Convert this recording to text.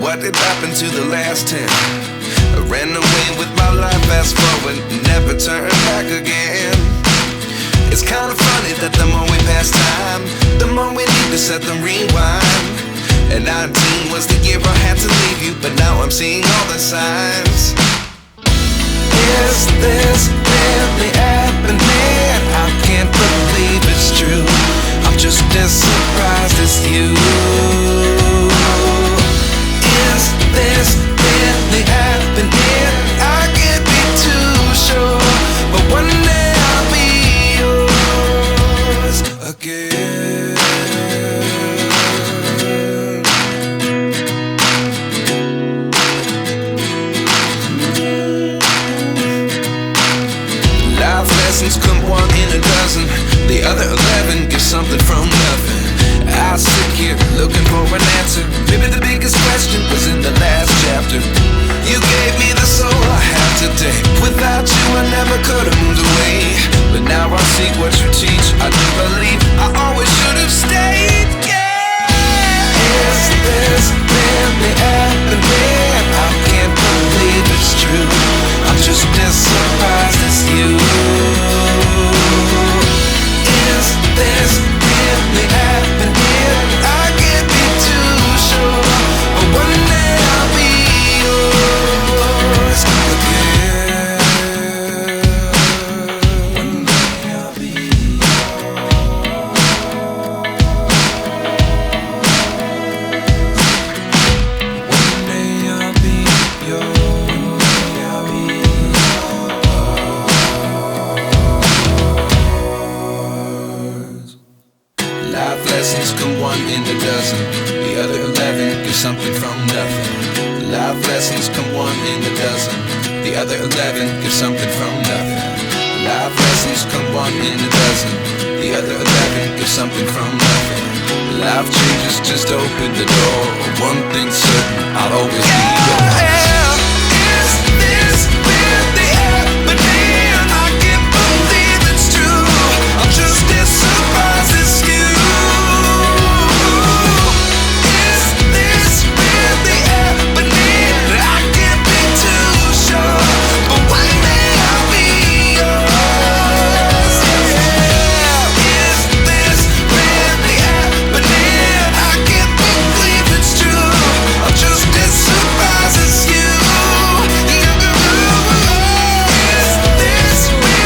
what did happen to the last 10? I ran away with my life, fast forward, never turn back again. It's kind of funny that the more we pass time, the more we need to set them rewind. And 19 was the year I had to leave you, but now I'm seeing all the signs. Is this really happening? I can't believe it's true. I'm just as surprised as you. Is this really happening? I can't be too sure, but one day I'll be yours again. Life lessons come one in a dozen. The other 11 get something from nothing. I sit here looking for an answer. Maybe the biggest question was in the last chapter. You gave me the soul I have today. Without you I never could have moved away. But now I see what you teach. I do believe I always should have stayed. Yeah. Is this really happening? I can't believe it's true. I'm just as surprised as you. Is this really happening? I can't be too sure, but one day I'll be yours again. One day I'll be yours. One day I'll be yours. One day I'll be yours. Life lessons come one in a dozen. The other 11 give something from nothing. Life lessons come one in a dozen. The other 11 give something from nothing. Life lessons come one in a dozen. The other 11 give something from nothing. Life changes just open the door. One thing's certain, I'll always be